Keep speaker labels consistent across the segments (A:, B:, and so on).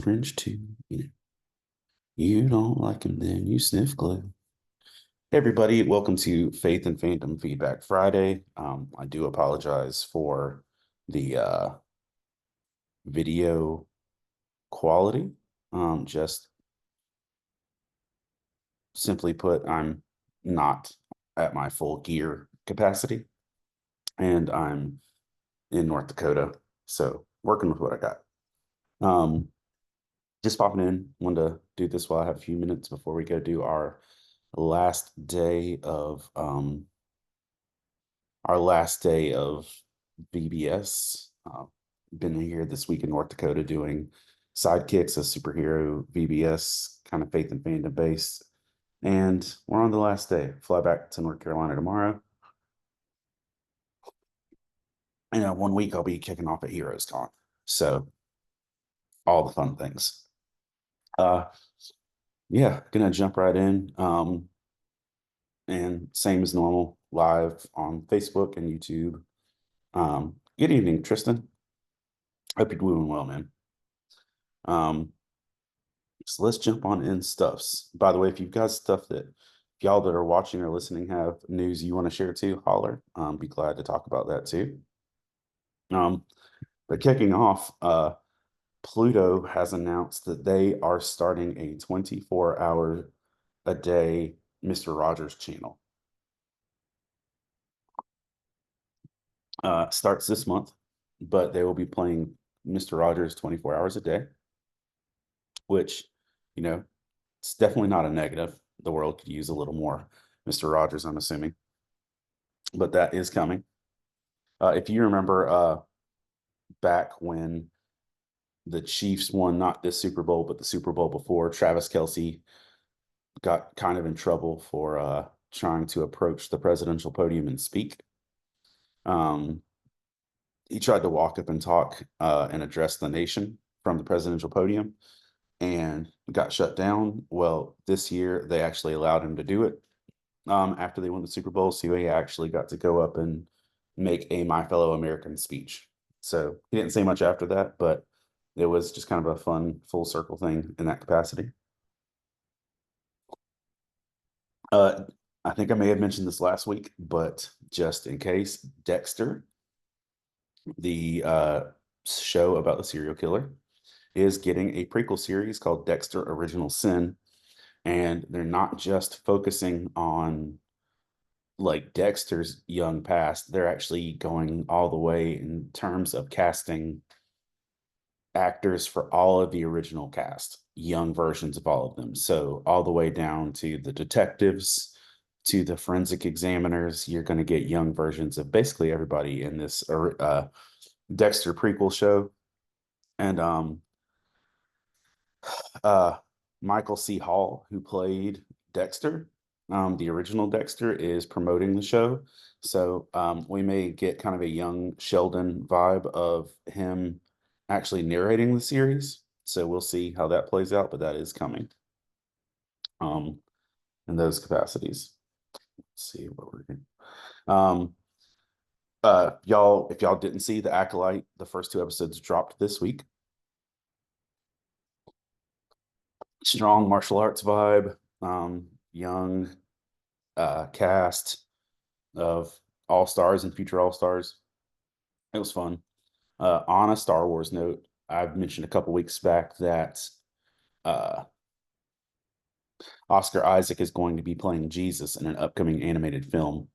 A: Fringe too. You don't like him, then you sniff glue. Hey everybody, welcome to Faith and Fandom Feedback Friday. I do apologize for the video quality. Just simply put, I'm not at my full gear capacity, and I'm in North Dakota, so working with what I got. Um, just popping in, wanted to do this while I have a few minutes before we go do last day of um our last day of VBS. Been here this week in North Dakota doing Sidekicks, a superhero VBS kind of faith and fandom based. And we're on the last day. Fly back to North Carolina tomorrow. And 1 week I'll be kicking off at Heroes Con. So all the fun things. Uh yeah, gonna jump right in. And same as normal, live on Facebook and YouTube. Good evening, Tristan. Hope you're doing well, man. Um, so let's jump on in stuffs. By the way, if you've got stuff that if y'all that are watching or listening have news you want to share too, holler. Be glad to talk about that too. But kicking off, Pluto has announced that they are starting a 24-hour a day Mr. Rogers channel. Starts this month, but they will be playing Mr. Rogers 24 hours a day, which, it's definitely not a negative. The world could use a little more Mr. Rogers, I'm assuming, but that is coming. If you remember back when the Chiefs won not this Super Bowl, but the Super Bowl before, Travis Kelce got kind of in trouble for trying to approach the presidential podium and speak. He tried to walk up and talk and address the nation from the presidential podium and got shut down. Well, this year they actually allowed him to do it after they won the Super Bowl. So he actually got to go up and make a My Fellow American speech. So he didn't say much after that, but it was just kind of a fun full circle thing in that capacity. Uh, I think I may have mentioned this last week, but just in case, Dexter, the show about the serial killer, is getting a prequel series called Dexter Original Sin. And they're not just focusing on like Dexter's young past, they're actually going all the way in terms of casting actors for all of the original cast, young versions of all of them. So all the way down to the detectives, to the forensic examiners, you're going to get young versions of basically everybody in this Dexter prequel show. And uh, Michael C. Hall, who played Dexter, the original Dexter, is promoting the show. So we may get kind of a young Sheldon vibe of him actually narrating the series. So we'll see how that plays out, but that is coming in those capacities. Let's see what we're doing. Y'all, if y'all didn't see The Acolyte, the first two episodes dropped this week. Strong martial arts vibe, young cast of all stars and future all stars. It was fun. On a Star Wars note, I've mentioned a couple weeks back that uh, Oscar Isaac is going to be playing Jesus in an upcoming animated film,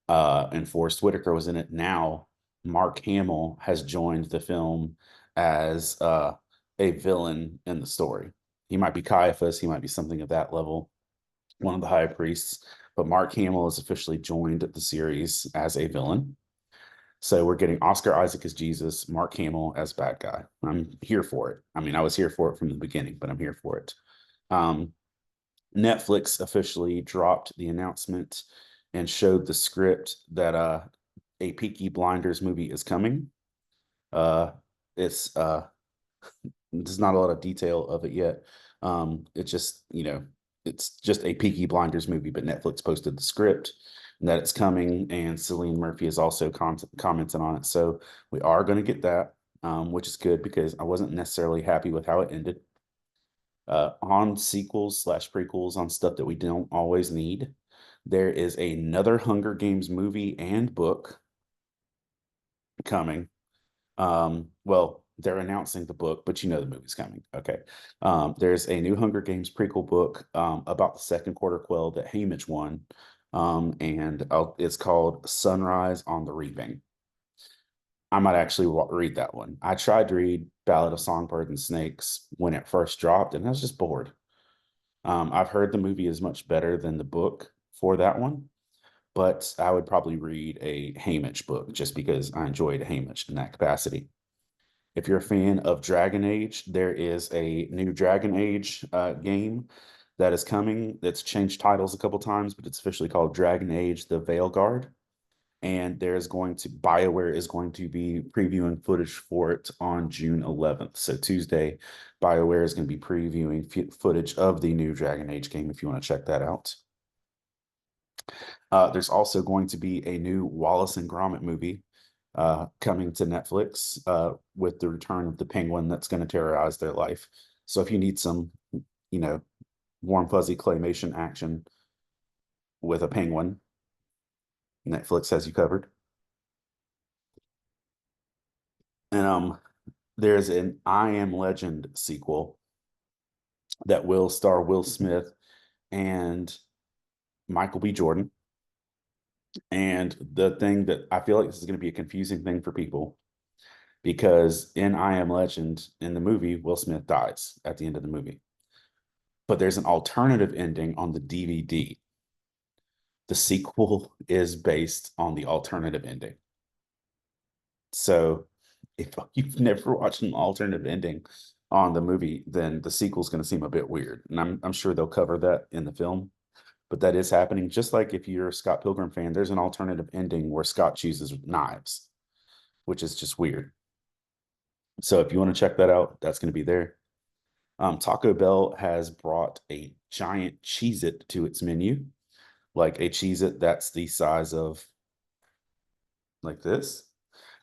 A: and Forrest Whitaker was in it. Now, Mark Hamill has joined the film as a villain in the story. He might be Caiaphas, he might be something of that level, one of the high priests, but Mark Hamill has officially joined the series as a villain. So we're getting Oscar Isaac as Jesus, Mark Hamill as bad guy. I'm here for it. I mean, I was here for it from the beginning, but I'm here for it. Netflix officially dropped the announcement and showed the script that a Peaky Blinders movie is coming. It's there's not a lot of detail of it yet. It's just, it's just a Peaky Blinders movie, but Netflix posted the script and that it's coming, and Cillian Murphy is also commenting on it. So we are going to get that. which is good because I wasn't necessarily happy with how it ended. On sequels slash prequels on stuff that we don't always need. There is another Hunger Games movie and book coming. Well, they're announcing the book, but you know the movie's coming. Okay. There's a new Hunger Games prequel book about the second quarter quell that Haymitch won. And it's called Sunrise on the Reaping. I might actually read that one. I tried to read Ballad of Songbirds and Snakes when it first dropped, and I was just bored. I've heard the movie is much better than the book for that one, but I would probably read a Haymitch book just because I enjoyed Haymitch in that capacity. If you're a fan of Dragon Age, there is a new Dragon Age game that is coming that's changed titles a couple times, but it's officially called Dragon Age The Veilguard. And there's going to BioWare is going to be previewing footage for it on June 11th. So Tuesday, BioWare is going to be previewing footage of the new Dragon Age game if you want to check that out. There's also going to be a new Wallace and Gromit movie coming to Netflix with the return of the penguin that's going to terrorize their life. So if you need some, you know, warm fuzzy claymation action with a penguin, Netflix has you covered. And there's an I Am Legend sequel that will star Will Smith and Michael B. Jordan. And the thing that I feel like this is going to be a confusing thing for people because in I Am Legend, in the movie, Will Smith dies at the end of the movie. But there's an alternative ending on the DVD. The sequel is based on the alternative ending. So if you've never watched an alternative ending on the movie, then the sequel is going to seem a bit weird. And I'm sure they'll cover that in the film. But that is happening. Just like if you're a Scott Pilgrim fan, there's an alternative ending where Scott chooses knives, which is just weird. So if you want to check that out, that's going to be there. Taco Bell has brought a giant Cheez-It to its menu, like a Cheez-It that's the size of like this.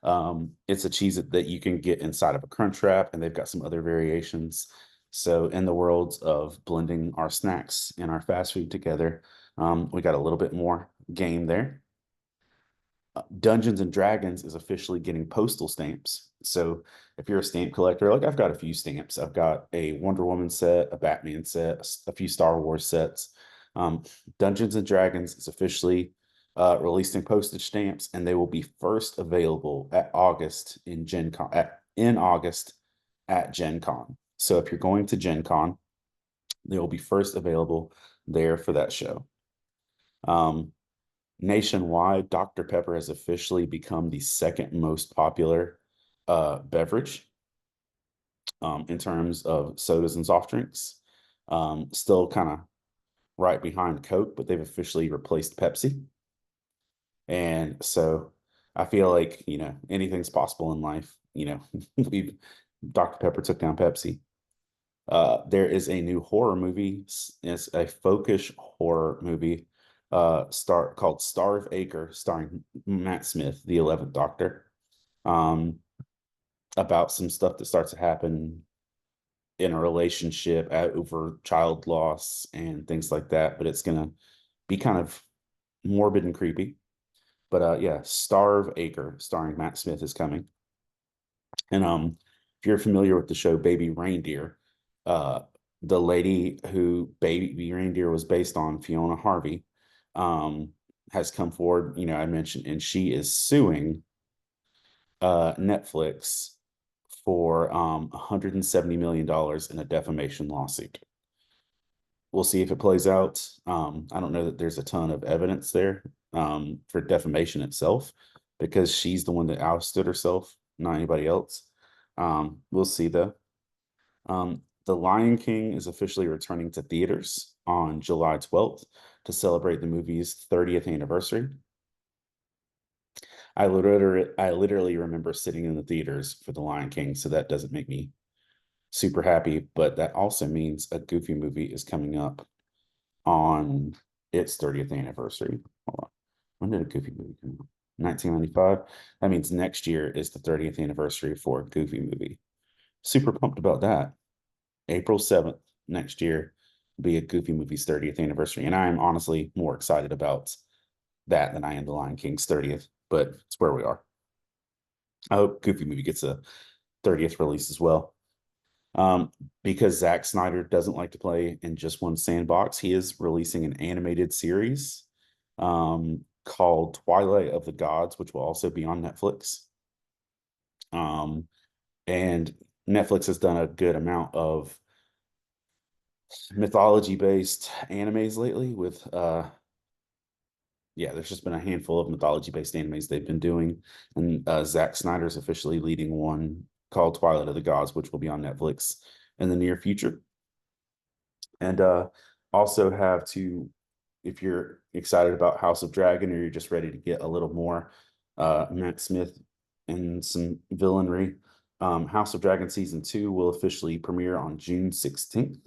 A: It's a Cheez-It that you can get inside of a Crunch Wrap, and they've got some other variations. So in the worlds of blending our snacks and our fast food together, we got a little bit more game there. Dungeons and Dragons is officially getting postal stamps. So if you're a stamp collector, like I've got a few stamps. I've got a Wonder Woman set, a Batman set, a few Star Wars sets. Dungeons and Dragons is officially releasing postage stamps, and they will be first available at August in Gen Con in August at Gen Con. So if you're going to Gen Con, they will be first available there for that show. Nationwide, Dr. Pepper has officially become the second most popular beverage in terms of sodas and soft drinks. Still kind of right behind Coke, but they've officially replaced Pepsi. And so I feel like, you know, anything's possible in life. You know, we Dr. Pepper took down Pepsi. There is a new horror movie. It's a folkish horror movie called Starve Acre, starring Matt Smith, the 11th Doctor, about some stuff that starts to happen in a relationship over child loss and things like that. But it's gonna be kind of morbid and creepy. But yeah, Starve Acre, starring Matt Smith, is coming. And if you're familiar with the show Baby Reindeer, uh, the lady who Baby Reindeer was based on, Fiona Harvey, has come forward. You know, I mentioned, and she is suing Netflix for $170 million in a defamation lawsuit. We'll see if it plays out. I don't know that there's a ton of evidence there for defamation itself because she's the one that ousted herself, not anybody else. We'll see though. The Lion King is officially returning to theaters on July 12th to celebrate the movie's 30th anniversary. I literally remember sitting in the theaters for The Lion King, so that doesn't make me super happy, but that also means a Goofy movie is coming up on its 30th anniversary. Hold on. When did a Goofy movie come out? 1995. That means next year is the 30th anniversary for a Goofy movie. Super pumped about that. April 7th next year will be a Goofy movie's 30th anniversary. And I am honestly more excited about that than I am the Lion King's 30th, but it's where we are. I hope Goofy movie gets a 30th release as well. Because Zack Snyder doesn't like to play in just one sandbox, he is releasing an animated series called Twilight of the Gods, which will also be on Netflix. Um, and Netflix has done a good amount of mythology based animes lately with yeah, there's just been a handful of mythology based animes they've been doing, and Zack Snyder's officially leading one called Twilight of the Gods, which will be on Netflix in the near future. And also have to, if you're excited about House of Dragon or you're just ready to get a little more Matt Smith and some villainry, House of Dragon season 2 will officially premiere on June 16th,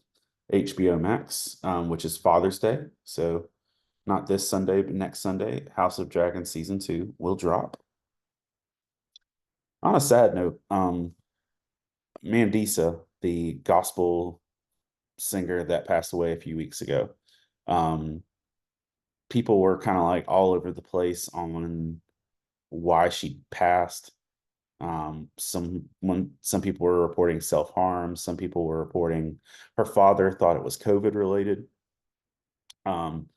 A: HBO Max, which is Father's Day. So not this Sunday, but next Sunday, House of Dragon season 2 will drop. On a sad note, Mandisa, the gospel singer that passed away a few weeks ago, um, people were kind of like all over the place on why she passed. Some people were reporting self-harm, some people were reporting her father thought it was COVID related. Um,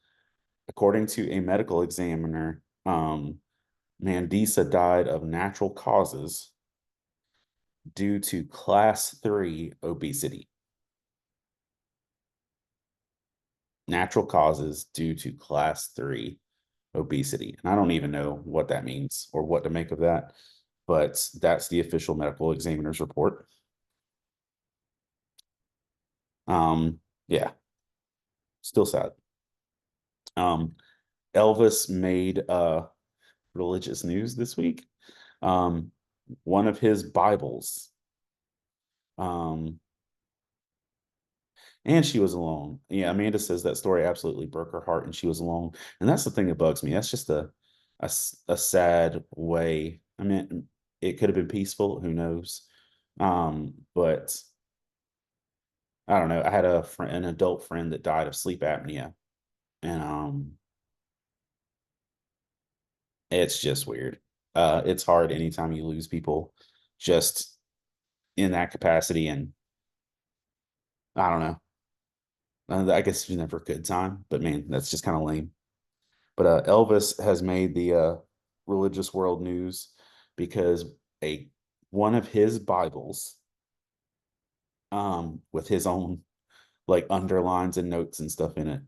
A: According to a medical examiner, Mandisa died of natural causes due to class 3 obesity. Natural causes due to class 3 obesity. And I don't even know what that means or what to make of that, but that's the official medical examiner's report. Yeah, still sad. Um, Elvis made religious news this week. Um, One of his Bibles, um, and she was alone. Yeah, Amanda says that story absolutely broke her heart, and she was alone. And that's the thing that bugs me. That's just a sad way. I mean, it could have been peaceful. Who knows? But I don't know. I had an adult friend that died of sleep apnea, and it's just weird. It's hard anytime you lose people just in that capacity, and I don't know. I guess it's never a good time, but man, that's just kind of lame. But Elvis has made the religious world news because a one of his Bibles, with his own like underlines and notes and stuff in it,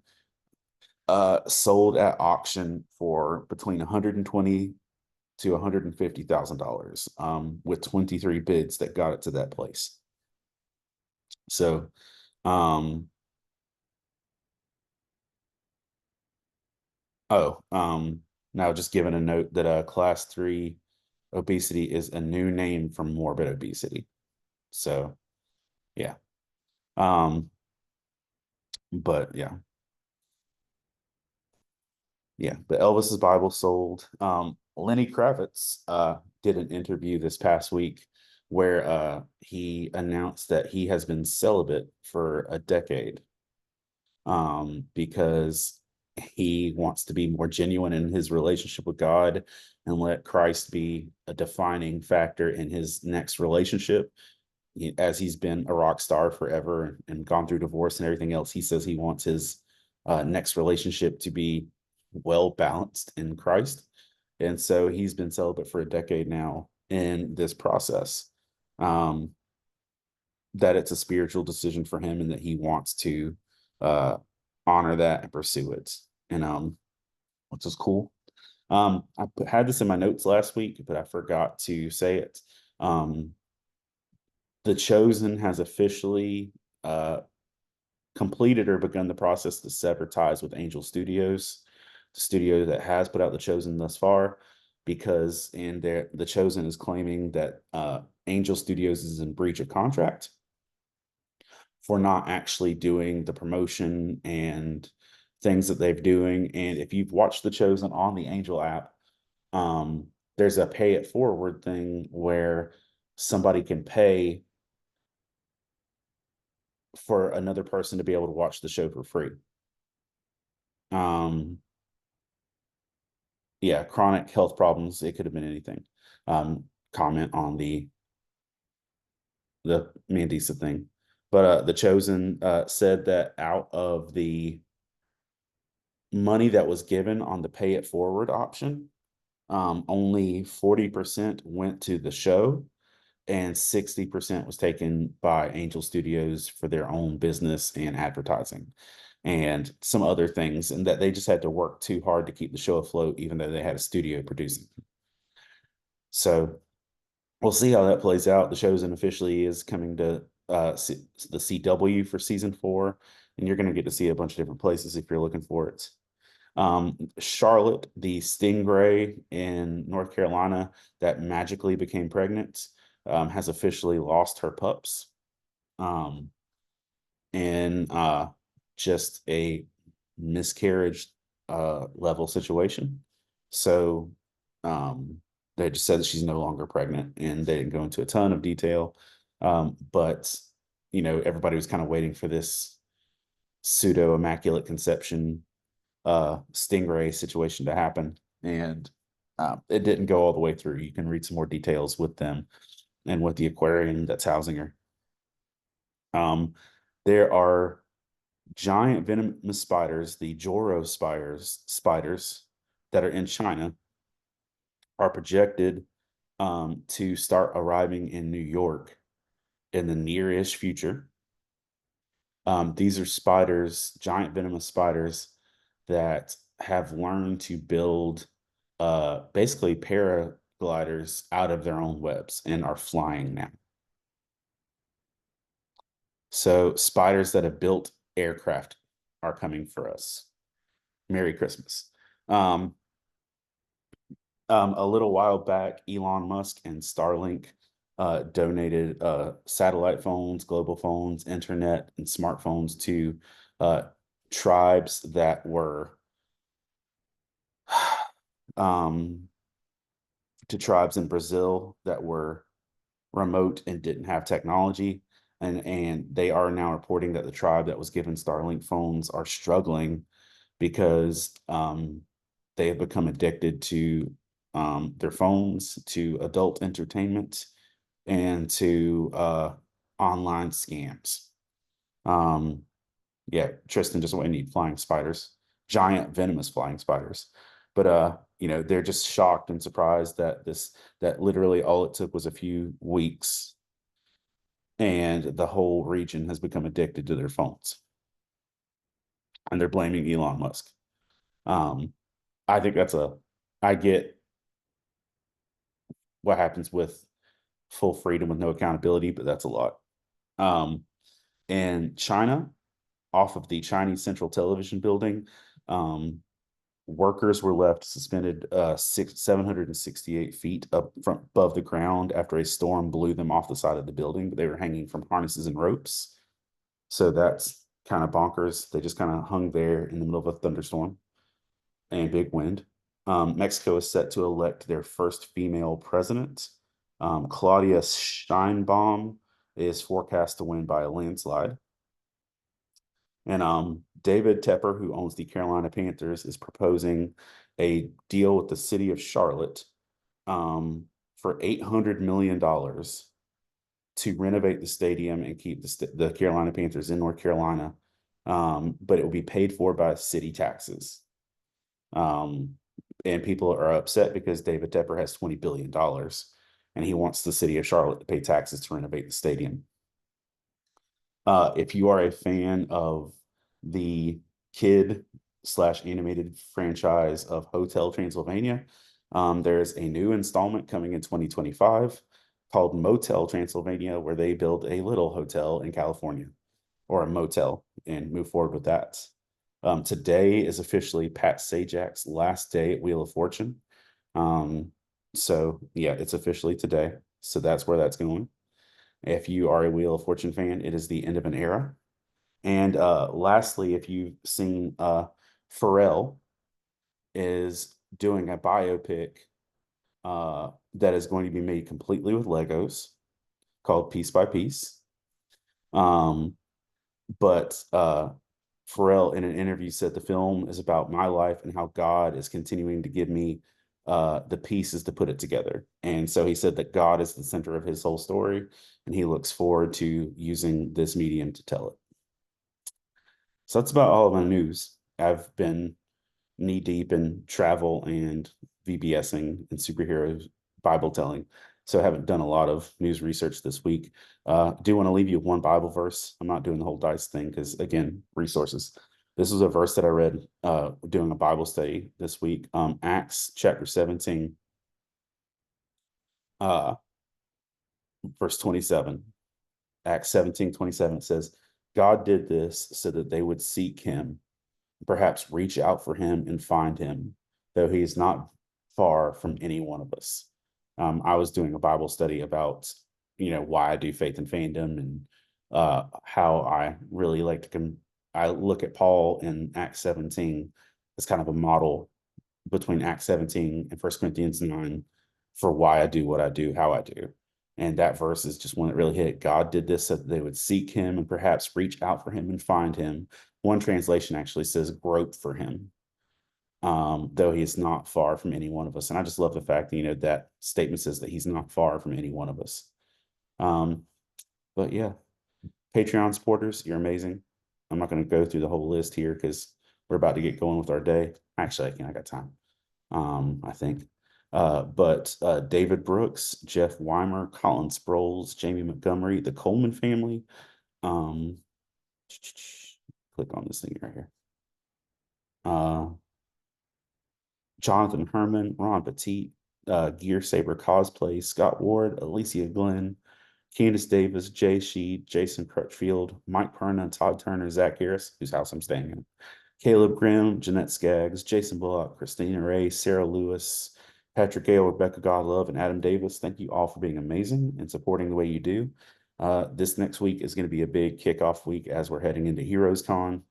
A: sold at auction for between 120 to $150,000, with 23 bids that got it to that place. So, um, oh, now just giving a note that class 3 obesity is a new name for morbid obesity. So, yeah. Um, but yeah, the Elvis's Bible sold. Lenny Kravitz did an interview this past week where he announced that he has been celibate for a decade, because he wants to be more genuine in his relationship with God and let Christ be a defining factor in his next relationship. As he's been a rock star forever and gone through divorce and everything else, he says he wants his next relationship to be well balanced in Christ. And so he's been celibate for a decade now in this process. Um, that it's a spiritual decision for him and that he wants to uh, honor that and pursue it. And which is cool. Had this in my notes last week, but I forgot to say it. The Chosen has officially completed or begun the process to sever ties with Angel Studios, the studio that has put out The Chosen thus far, because The Chosen is claiming that Angel Studios is in breach of contract for not actually doing the promotion and things that they're doing. And if you've watched The Chosen on the Angel app, There's a pay it forward thing where somebody can pay for another person to be able to watch the show for free. Um, yeah, chronic health problems. It could have been anything. Comment on the Mandisa thing, but the Chosen said that out of the money that was given on the pay it forward option, only 40% went to the show and 60% was taken by Angel Studios for their own business and advertising and some other things, and that they just had to work too hard to keep the show afloat, even though they had a studio producing. So we'll see how that plays out. The show's officially is coming to the CW for season 4, and you're going to get to see a bunch of different places if you're looking for it. Charlotte, the stingray in North Carolina that magically became pregnant, has officially lost her pups. Um, in just a miscarriage level situation. So they just said that she's no longer pregnant, and they didn't go into a ton of detail. But everybody was kind of waiting for this pseudo immaculate conception stingray situation to happen, and it didn't go all the way through. You can read some more details with them and with the aquarium that's housing her. There are giant venomous spiders, the Joro spiders that are in China, are projected to start arriving in New York in the nearish future. These are spiders, giant venomous spiders that have learned to build basically paragliders out of their own webs and are flying now. So spiders that have built aircraft are coming for us. Merry Christmas. Um, a little while back, Elon Musk and Starlink donated satellite phones, global phones, internet, and smartphones to uh, tribes that were um, to tribes in Brazil that were remote and didn't have technology. And they are now reporting that the tribe that was given Starlink phones are struggling because they have become addicted to their phones, to adult entertainment, and to online scams. Um, yeah, Tristan just went need flying spiders, giant venomous flying spiders. But they're just shocked and surprised that literally all it took was a few weeks and the whole region has become addicted to their phones. And they're blaming Elon Musk. Um, I think I get what happens with full freedom with no accountability, but that's a lot. Um, in China, off of the Chinese Central Television building, um, workers were left suspended 768 feet up from above the ground after a storm blew them off the side of the building, but they were hanging from harnesses and ropes. So that's kind of bonkers. They just kind of hung there in the middle of a thunderstorm and big wind. Mexico is set to elect their first female president. Claudia Steinbaum is forecast to win by a landslide. And David Tepper, who owns the Carolina Panthers, is proposing a deal with the city of Charlotte for $800 million to renovate the stadium and keep the Carolina Panthers in North Carolina. But it will be paid for by city taxes. Um, and people are upset because David Tepper has $20 billion and he wants the city of Charlotte to pay taxes to renovate the stadium. If you are a fan of the kid slash animated franchise of Hotel Transylvania, there's a new installment coming in 2025 called Motel Transylvania, where they build a little hotel in California or a motel and move forward with that. Today is officially Pat Sajak's last day at Wheel of Fortune. So yeah, it's officially today. So that's where that's going. If you are a Wheel of Fortune fan, it is the end of an era. And lastly, if you've seen Pharrell is doing a biopic that is going to be made completely with Legos, called Piece by Piece. Um, but Pharrell, in an interview, said the film is about my life and how God is continuing to give me the pieces to put it together. And so he said that God is the center of his whole story, and he looks forward to using this medium to tell it. So that's about all of my news. I've been knee deep in travel and VBSing and superhero Bible telling. So I haven't done a lot of news research this week. Do want to leave you with one Bible verse. I'm not doing the whole dice thing because, again, resources. This was a verse that I read doing a Bible study this week. Acts chapter 17, uh, verse 27. Acts 17:27 says, God did this so that they would seek him, perhaps reach out for him and find him, though he is not far from any one of us. I was doing a Bible study about, why I do faith and fandom, and how I really like to I look at Paul in Acts 17 as kind of a model between Acts 17 and 1 Corinthians 9 for why I do what I do, how I do. And that verse is just one that really hit. God did this so that they would seek him and perhaps reach out for him and find him. One translation actually says grope for him, though he is not far from any one of us. And I just love the fact that, that statement says that he's not far from any one of us. Um, but yeah, Patreon supporters, you're amazing. I'm not going to go through the whole list here because we're about to get going with our day. Actually, I got time. I think. But David Brooks, Jeff Weimer, Colin Sproles, Jamie Montgomery, the Coleman family. Um, click on this thing right here. Jonathan Herman, Ron Petit, Gear Saber Cosplay, Scott Ward, Alicia Glenn, Candace Davis, Jay Sheed, Jason Crutchfield, Mike Perna, Todd Turner, Zach Harris, whose house I'm staying in, Caleb Grimm, Jeanette Skaggs, Jason Bullock, Christina Ray, Sarah Lewis, Patrick Gale, Rebecca Godlove, and Adam Davis. Thank you all for being amazing and supporting the way you do. This next week is going to be a big kickoff week as we're heading into Heroes Con,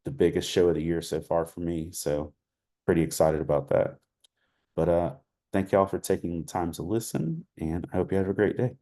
A: the biggest show of the year so far for me. So pretty excited about that. But thank y'all for taking the time to listen, and I hope you have a great day.